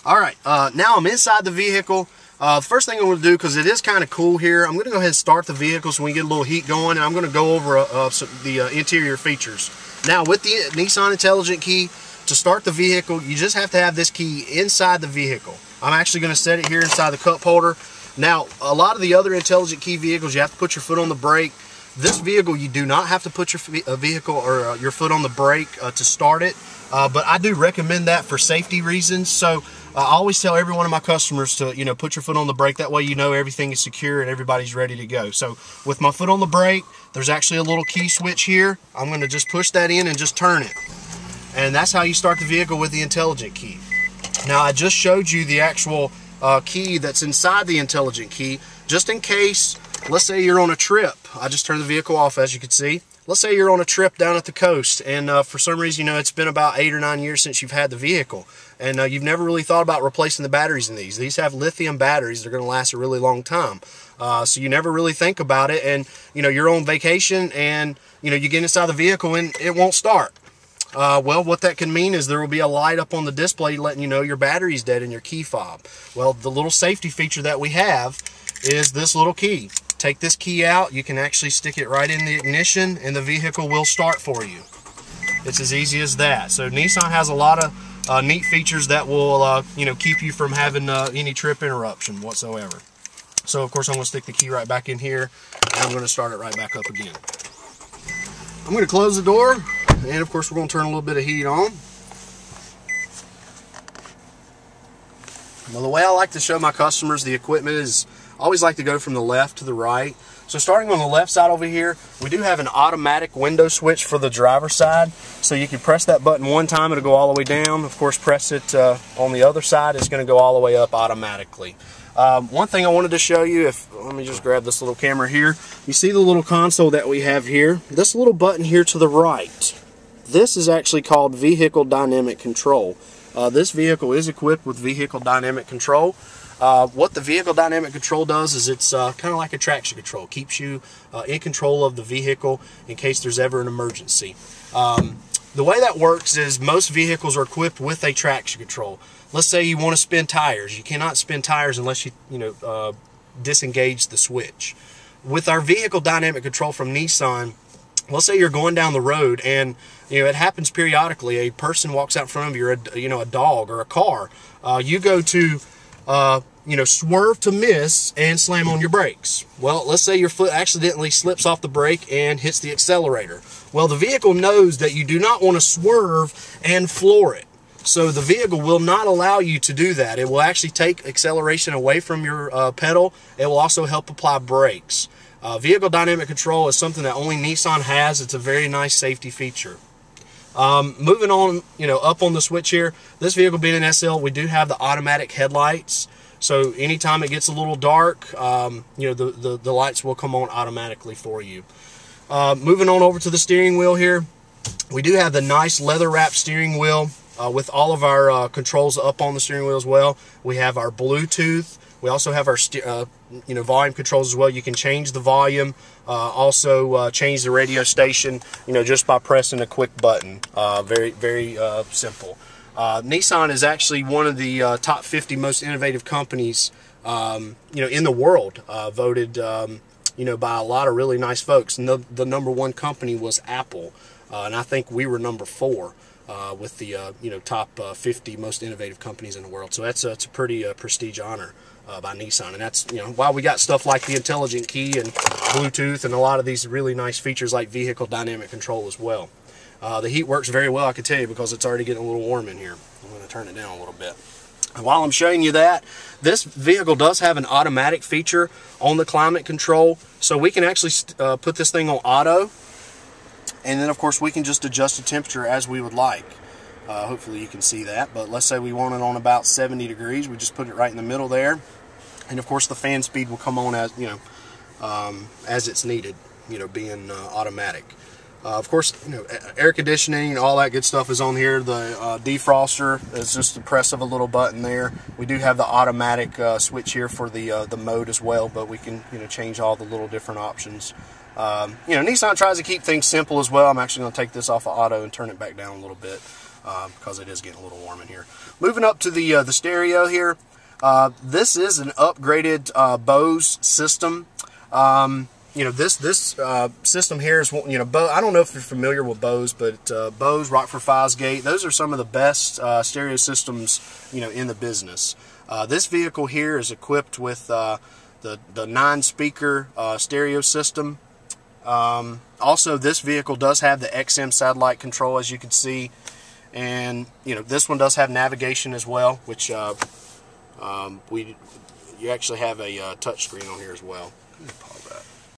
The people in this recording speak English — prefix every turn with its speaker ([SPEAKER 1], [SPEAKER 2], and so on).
[SPEAKER 1] All right, now I'm inside the vehicle. First thing I'm going to do, because it is kind of cool here, I'm going to go ahead and start the vehicle so we can get a little heat going, and I'm going to go over the interior features. Now, with the Nissan Intelligent Key, to start the vehicle, you just have to have this key inside the vehicle. I'm actually going to set it here inside the cup holder. Now, a lot of the other Intelligent Key vehicles, you have to put your foot on the brake. This vehicle, you do not have to put your vehicle or your foot on the brake to start it, but I do recommend that for safety reasons. So I always tell every one of my customers to, put your foot on the brake. That way you know everything is secure and everybody's ready to go. So with my foot on the brake, there's actually a little key switch here. I'm going to just push that in and just turn it. And that's how you start the vehicle with the Intelligent Key. Now, I just showed you the actual key that's inside the Intelligent Key, just in case, let's say you're on a trip. I just turned the vehicle off, as you can see. Let's say you're on a trip down at the coast, and for some reason, it's been about 8 or 9 years since you've had the vehicle, and you've never really thought about replacing the batteries in these. These have lithium batteries. They're going to last a really long time. So you never really think about it, and you're on vacation, and you get inside the vehicle and it won't start. Well, what that can mean is there will be a light up on the display letting you know your battery's dead in your key fob. Well, the little safety feature that we have is this little key. Take this key out, you can actually stick it right in the ignition and the vehicle will start for you. It's as easy as that. So Nissan has a lot of neat features that will keep you from having any trip interruption whatsoever. So of course I'm going to stick the key right back in here and I'm going to start it right back up again. I'm going to close the door, and of course we're going to turn a little bit of heat on. Well, the way I like to show my customers the equipment is I always like to go from the left to the right. So starting on the left side over here, we do have an automatic window switch for the driver's side. So you can press that button one time, it'll go all the way down. Of course, press it on the other side, it's going to go all the way up automatically. One thing I wanted to show you, let me just grab this little camera here. You see the little console that we have here? This little button here to the right. This is actually called Vehicle Dynamic Control. This vehicle is equipped with Vehicle Dynamic Control. What the Vehicle Dynamic Control does is it's kind of like a traction control. It keeps you in control of the vehicle in case there's ever an emergency. The way that works is most vehicles are equipped with a traction control. Let's say you want to spin tires. You cannot spin tires unless you disengage the switch. With our Vehicle Dynamic Control from Nissan, let's say you're going down the road and it happens periodically. A person walks out in front of you, or a dog or a car. You go to swerve to miss and slam on your brakes. Well, let's say your foot accidentally slips off the brake and hits the accelerator. Well, the vehicle knows that you do not want to swerve and floor it. So the vehicle will not allow you to do that. It will actually take acceleration away from your pedal. It will also help apply brakes. Vehicle Dynamic Control is something that only Nissan has. It's a very nice safety feature. Moving on, up on the switch here, this vehicle being an SL, we do have the automatic headlights. So anytime it gets a little dark, the lights will come on automatically for you. Moving on over to the steering wheel here, we do have the nice leather wrapped steering wheel with all of our controls up on the steering wheel as well. We have our Bluetooth. We also have our volume controls as well. You can change the volume, also change the radio station, just by pressing a quick button. Very, very simple. Nissan is actually one of the top 50 most innovative companies, in the world, voted, by a lot of really nice folks. And the #1 company was Apple, and I think we were #4. With the top 50 most innovative companies in the world. So it's a pretty prestige honor by Nissan, and that's why we got stuff like the Intelligent Key and Bluetooth and a lot of these really nice features like Vehicle Dynamic Control as well. The heat works very well, I can tell you, because it's already getting a little warm in here. I'm going to turn it down a little bit. And while I'm showing you that, this vehicle does have an automatic feature on the climate control, so we can actually put this thing on auto. And then, of course, we can just adjust the temperature as we would like. Hopefully you can see that. But let's say we want it on about 70 degrees. We just put it right in the middle there. And, of course, the fan speed will come on as it's needed, being automatic. Of course, air conditioning, all that good stuff is on here. The defroster is just the press of a little button there. We do have the automatic switch here for the mode as well, but we can change all the little different options. Nissan tries to keep things simple as well. I'm actually going to take this off of auto and turn it back down a little bit. because it is getting a little warm in here. Moving up to the stereo here. This is an upgraded Bose system. This system here is, I don't know if you're familiar with Bose, but Bose, Rockford Fosgate, those are some of the best stereo systems, in the business. This vehicle here is equipped with the 9-speaker stereo system. Also, this vehicle does have the XM satellite control, as you can see, and this one does have navigation as well, which you actually have a touch screen on here as well. Let me pause that.